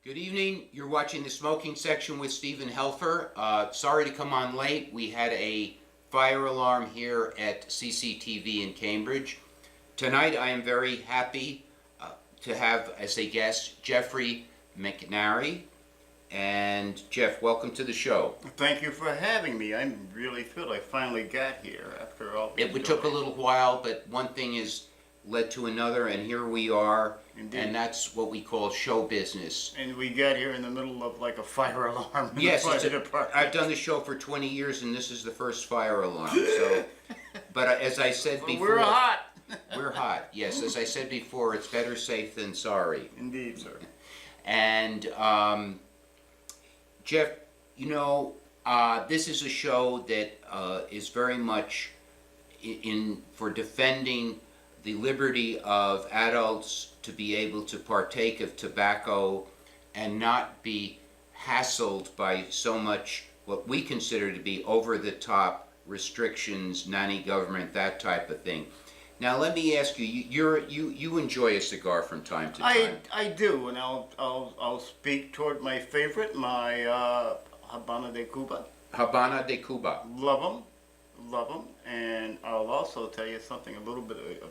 Good evening. You're watching the smoking section with Stephen Helfer. Sorry to come on late. We had a fire alarm here at CCTV in Cambridge. Tonight I am very happy to have as a guest Jeffrey Mcnary. And Jeff, welcome to the show. Thank you for having me. I'm really thrilled I finally got here after all. It took a little while, but one thing has led to another, and here we are. Indeed. And that's what we call show business. And we got here in the middle of like a fire alarm. Yes, I've done the show for 20 years, and this is the first fire alarm. So, but as I said before, we're hot. We're hot. Yes, as I said before, it's better safe than sorry. Indeed, sir. And Jeff, you know, this is a show that is very much for defending the liberty of adults to be able to partake of tobacco and not be hassled by so much what we consider to be over-the-top restrictions, nanny government, that type of thing. Now let me ask you, you enjoy a cigar from time to time. I do, and I'll speak toward my favorite, my Habana de Cuba. Habana de Cuba. Love them, and I'll also tell you something, a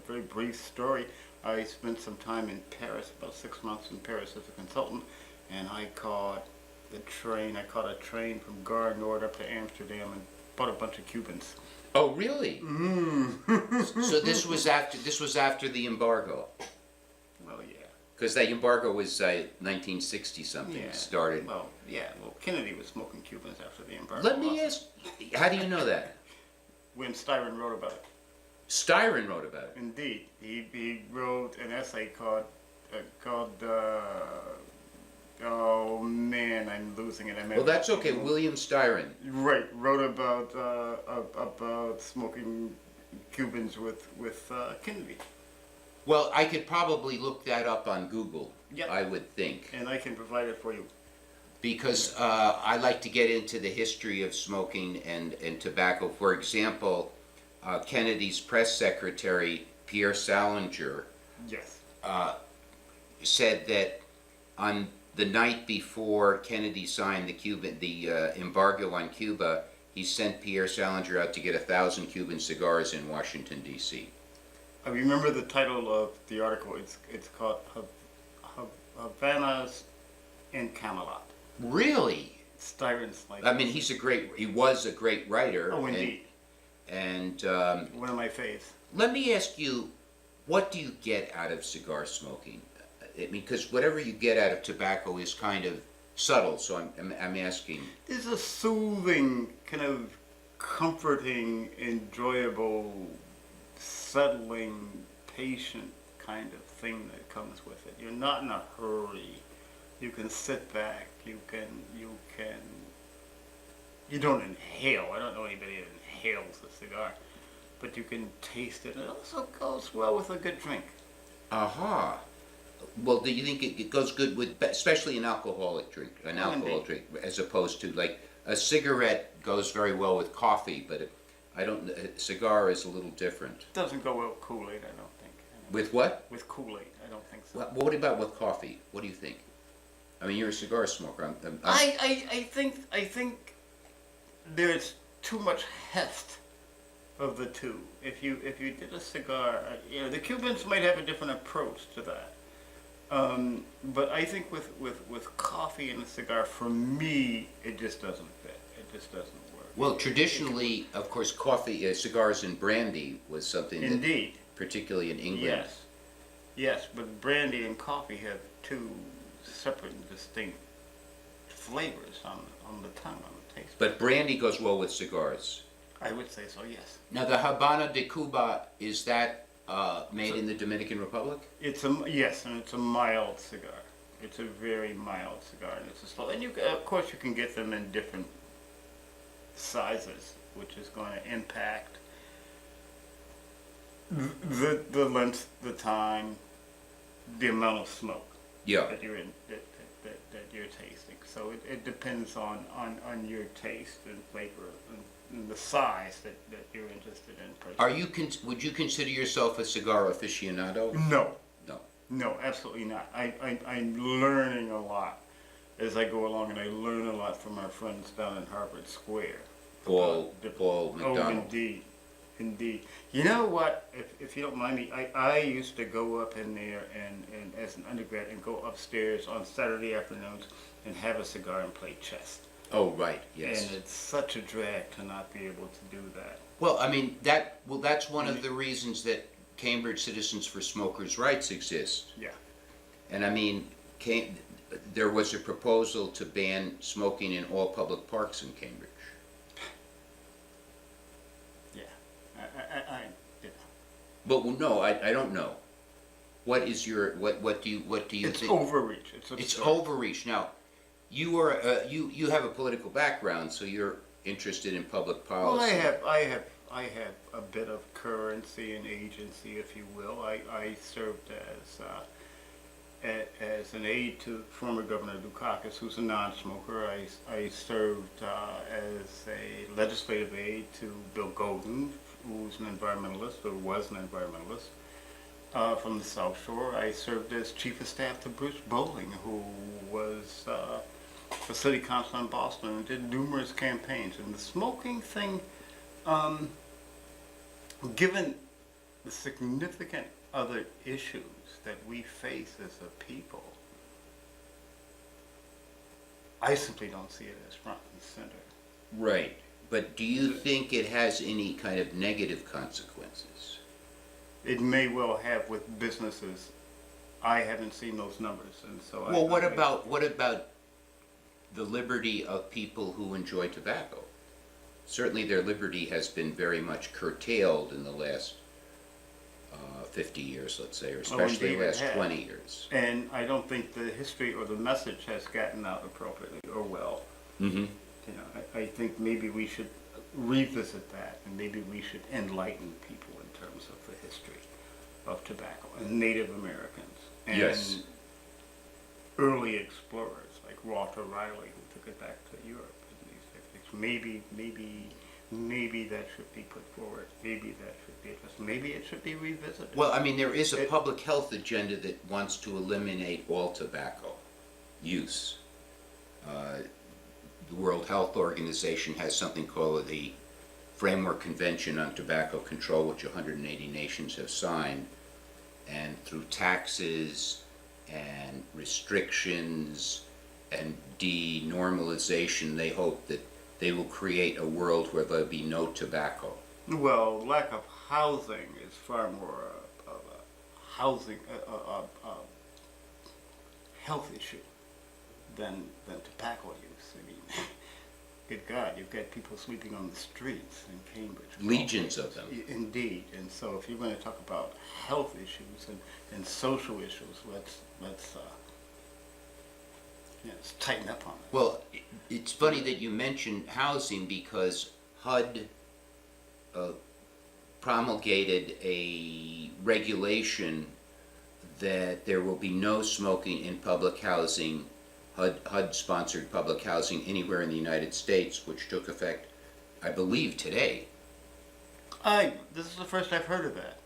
very brief story. I spent some time in Paris, about 6 months in Paris as a consultant, and I caught a train from Gare Nord up to Amsterdam and bought a bunch of Cubans. Oh, really? So this was after the embargo. Well, yeah. Because that embargo was 1960 something started. Well, Kennedy was smoking Cubans after the embargo. Let me ask, how do you know that? When Styron wrote about it. Styron wrote about it. Indeed, he wrote an essay called oh man, I'm losing it. Well, that's okay. William Styron. Right, wrote about smoking Cubans with Kennedy. Well, I could probably look that up on Google. Yep. I would think. And I can provide it for you. Because I like to get into the history of smoking and tobacco. For example, Kennedy's press secretary, Pierre Salinger, yes, said that on the night before Kennedy signed the embargo on Cuba, he sent Pierre Salinger out to get 1,000 Cuban cigars in Washington, D.C. I remember the title of the article. It's called Havanas in Camelot. Really? Styron's like. I mean, he was a great writer. Oh, indeed. And one of my faves. let me ask you, what do you get out of cigar smoking? I mean, because whatever you get out of tobacco is kind of subtle, so I'm asking. There's a soothing, kind of comforting, enjoyable, settling, patient kind of thing that comes with it. You're not in a hurry. You can sit back. You don't inhale. I don't know anybody that inhales a cigar, but you can taste it. It also goes well with a good drink. Aha. Well, do you think it goes good with, especially an alcoholic drink, as opposed to like a cigarette goes very well with coffee, but a cigar is a little different. It doesn't go well with Kool-Aid, I don't think. With what? With Kool-Aid, I don't think so. What about with coffee? What do you think? I mean, you're a cigar smoker. I think there's too much heft of the two. If you did a cigar, the Cubans might have a different approach to that. But I think with coffee and a cigar, for me, it just doesn't fit. It just doesn't work. Well, traditionally, of course, coffee, cigars and brandy was something Indeed. that, particularly in England. Yes, but brandy and coffee have two separate and distinct flavors on the tongue, on the taste. But brandy goes well with cigars. I would say so, yes. Now, the Habana de Cuba, is that made in the Dominican Republic? Yes, and it's a mild cigar. It's a very mild cigar, and it's a slow. And of course, you can get them in different sizes, which is going to impact the length, the time, the amount of smoke that you're that you're tasting. So it depends on your taste and flavor and the size that you're interested in. Would you consider yourself a cigar aficionado? No. No, absolutely not. I'm learning a lot. as I go along, and I learn a lot from our friends down in Harvard Square. Paul Oh, McDonald. indeed, indeed. You know what? If you don't mind me, I used to go up in there and as an undergrad and go upstairs on Saturday afternoons and have a cigar and play chess. Oh, right, yes. And it's such a drag to not be able to do that. Well, I mean, that's one of the reasons that Cambridge Citizens for Smokers' Rights exists. Yeah. And I mean, there was a proposal to ban smoking in all public parks in Cambridge. Yeah. Yeah. But well, no, I don't know. What is your what do you It's think? overreach. It's It's absurd. overreach. Now, you are you have a political background, so you're interested in public policy. Well, I have a bit of currency and agency, if you will. I served as an aide to former Governor Dukakis, who's a non-smoker. I served as a legislative aide to Bill Golden, who's an environmentalist, or was an environmentalist, from the South Shore. I served as chief of staff to Bruce Bowling, who was a city councilor in Boston and did numerous campaigns. And the smoking thing, given the significant other issues that we face as a people, I simply don't see it as front and center. Right. But do you think it has any kind of negative consequences? It may well have with businesses. I haven't seen those numbers, and so Well, what about the liberty of people who enjoy tobacco? Certainly their liberty has been very much curtailed in the last 50 years, let's say, or especially indeed the it last has. 20 years. And I don't think the history or the message has gotten out appropriately or well. Mm-hmm. You know, I think maybe we should revisit that, and maybe we should enlighten people in terms of the history of tobacco and Native Americans and Yes. early explorers like Walter Riley, who took it back to Europe and these types of things. Maybe that should be put forward. Maybe that should be addressed. Maybe it should be revisited. Well, I mean, there is a public health agenda that wants to eliminate all tobacco use. The World Health Organization has something called the Framework Convention on Tobacco Control, which 180 nations have signed, and through taxes and restrictions and denormalization, they hope that they will create a world where there'll be no tobacco. Well, lack of housing is far more of a housing, health issue than tobacco use. I mean, good God, you've got people sleeping on the streets in Cambridge. Legions of them. Indeed. And so if you're going to talk about health issues and social issues, let's tighten up on it. Well, it's funny that you mentioned housing because HUD promulgated a regulation that there will be no smoking in public housing, HUD-sponsored public housing anywhere in the United States, which took effect, I believe, today. This is the first I've heard of that.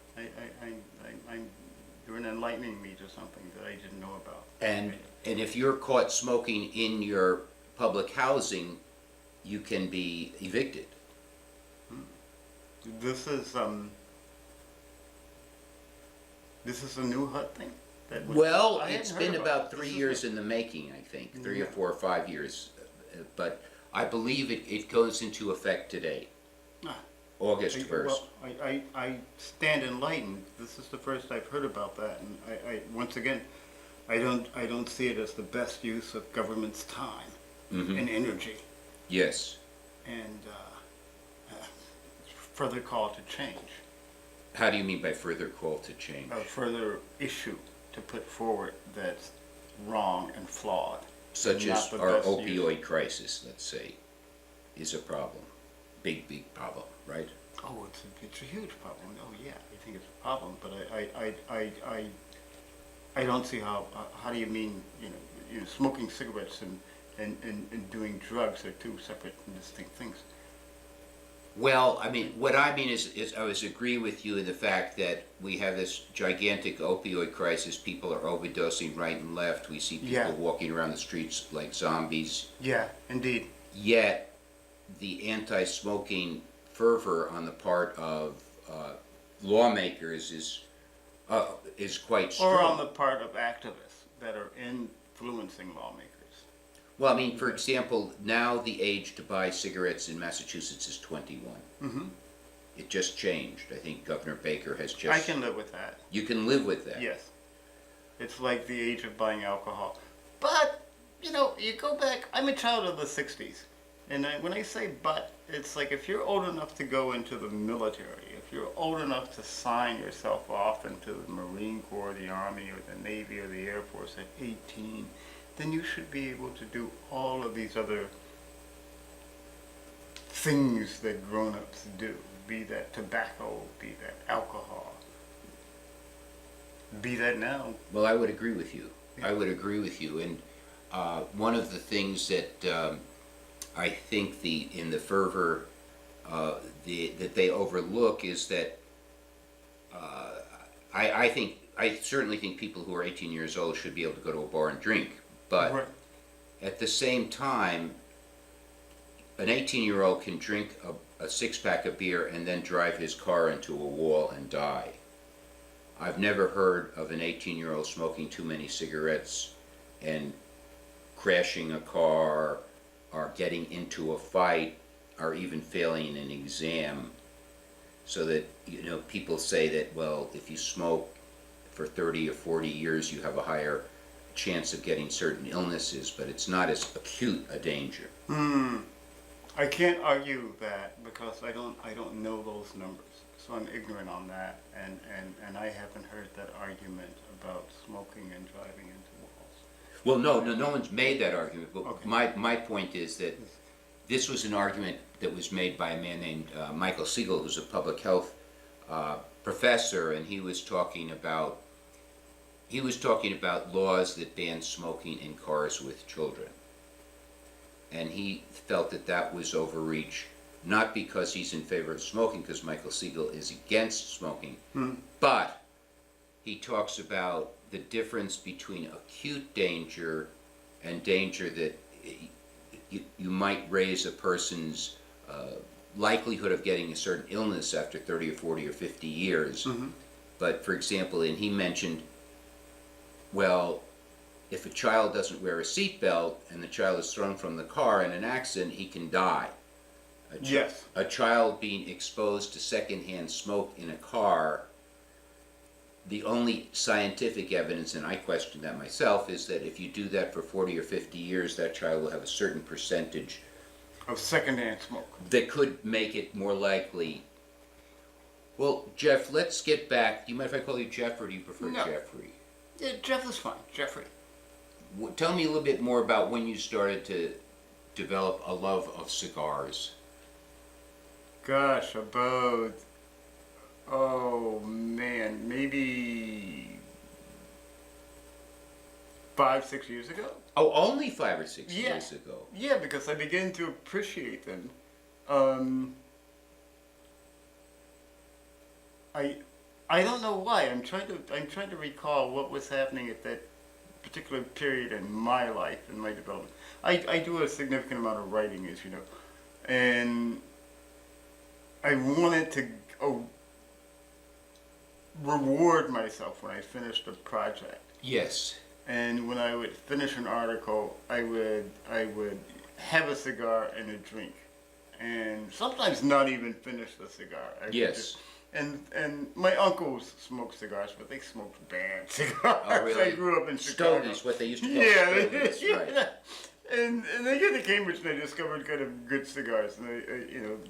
You're enlightening me to something that I didn't know about. And if you're caught smoking in your public housing, you can be evicted. This is a new HUD thing? Well, I hadn't it's heard been about about it. 3 This is years a- in the making, I think, 3 or Yeah. 4 or 5 years. But I believe it goes into effect today, Ah, August 1st. Well, I stand enlightened. This is the first I've heard about that, and I once again, I don't see it as the best use of government's time Mhm. and energy, Yes. and further call to change, How do you mean by further call to change? a further issue to put forward that's wrong and flawed. Such not as the our best use. opioid crisis, let's say, is a problem. Big problem, right? Oh, it's a huge problem. Oh yeah, I think it's a problem, but I don't see how do you mean, you know, smoking cigarettes and doing drugs are two separate and distinct things. Well, I mean, what I mean is I was agree with you in the fact that we have this gigantic opioid crisis. People are overdosing right and left. We see people Yeah. walking around the streets like zombies. Yeah, indeed. Yet, the anti-smoking fervor on the part of lawmakers is quite strong. Or on the part of activists that are influencing lawmakers. Well, I mean, for example, now the age to buy cigarettes in Massachusetts is 21. Mm-hmm. It just changed. I think Governor Baker has just. I can live with that. You can live with that. Yes. It's like the age of buying alcohol. But, you know, you go back, I'm a child of the 60s. And when I say but, it's like if you're old enough to go into the military, if you're old enough to sign yourself off into the Marine Corps, the Army, or the Navy, or the Air Force at 18, then you should be able to do all of these other things that grown-ups do. Be that tobacco, be that alcohol, be that now. Well, I would agree with you. I would agree with you. And one of the things that I think in the fervor that they overlook is that I certainly think people who are 18 years old should be able to go to a bar and drink. But Right. at the same time, an 18-year-old can drink a six-pack of beer and then drive his car into a wall and die. I've never heard of an 18-year-old smoking too many cigarettes and crashing a car or getting into a fight or even failing an exam. So that, you know, people say that, well, if you smoke for 30 or 40 years, you have a higher chance of getting certain illnesses, but it's not as acute a danger. I can't argue that because I don't know those numbers, so I'm ignorant on that, and I haven't heard that argument about smoking and driving into walls. Well, no one's made that argument, but Okay. my point is that this was an argument that was made by a man named Michael Siegel, who's a public health professor, and he was talking about laws that ban smoking in cars with children. And he felt that that was overreach, not because he's in favor of smoking, because Michael Siegel is against smoking, but he talks about the difference between acute danger and danger that you might raise a person's likelihood of getting a certain illness after 30 or 40 or 50 years. But for example, and he mentioned, well, if a child doesn't wear a seatbelt and the child is thrown from the car in an accident, he can die. Yes. A child being exposed to secondhand smoke in a car, the only scientific evidence, and I question that myself, is that if you do that for 40 or 50 years, that child will have a certain percentage Of secondhand smoke. that could make it more likely. Well, Jeff, let's get back. Do you mind if I call you Jeff, or do you prefer No. Jeffrey? Yeah, Jeff is fine. Jeffrey. Tell me a little bit more about when you started to develop a love of cigars. Gosh, about, oh man, maybe 5-6 years ago. Oh, only 5 or 6 Yeah. years ago. Yeah, because I began to appreciate them. I don't know why. I'm trying to recall what was happening at that particular period in my life and my development. I do a significant amount of writing, as you know, and I wanted to reward myself when I finished a project. Yes. And when I would finish an article, I would have a cigar and a drink, and sometimes not even finish the cigar. I would Yes. just- and my uncles smoked cigars, but they smoked bad cigars. Oh, really? I grew up in Chicago. Stogies, what they used to call Yeah, stogies, yeah. right. And I got to Cambridge and I discovered kind of good cigars, and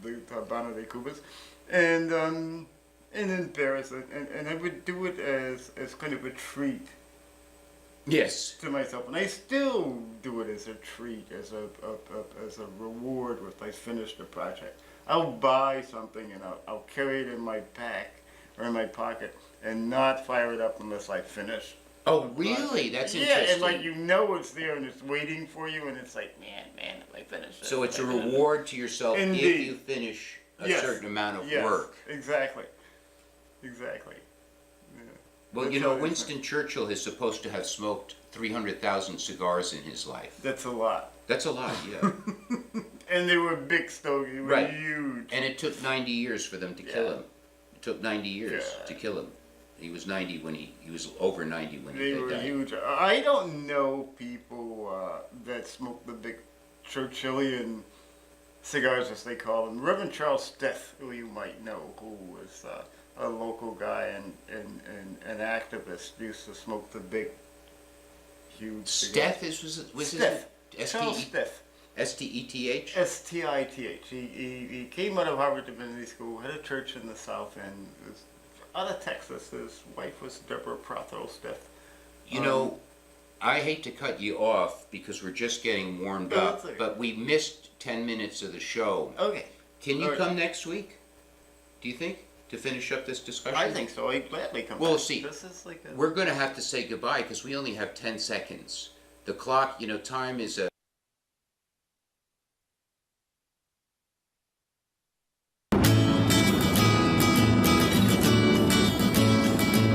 the Habana de Cubas, and in Paris, and I would do it as kind of a treat Yes. to myself, and I still do it as a treat, as a reward if I finish the project. I'll buy something and I'll carry it in my pack or in my pocket and not fire it up unless I finish. Oh, really? That's Yeah, interesting. and like you know it's there and it's waiting for you, and it's like, man, if I finish it. So it's a if I finish it. reward to yourself if Indeed. you finish a Yes. certain amount of Yes, work. exactly. Exactly. Yeah. Well, That's you know, how it is. Winston Churchill is supposed to have smoked 300,000 cigars in his life. That's a lot. That's a lot, yeah. And they were big stogies. They were Right. huge. And it took 90 years for them to kill Yeah. him. It took 90 years Yeah. to kill him. He was 90 when he was over 90 when They he were died. huge. I don't know people that smoke the big Churchillian cigars, as they call them. Reverend Charles Steth, who you might know, who was a local guy and an activist, used to smoke the big, huge cigars. Steth was Steth. his Charles Steth. Steth? Stith. He came out of Harvard Divinity School, had a church in the South End, was out of Texas. His wife was Deborah Prothero Stith. You know, I hate to cut you off because we're just getting warmed No, up, that's okay. but we missed 10 minutes of the show. Okay. Can you All right. come next week? Do you think? To finish up this discussion? I think so. I'd gladly come Well, back. see, This is like a... We're going to have to say goodbye because we only have 10 seconds. The clock, you know, time is a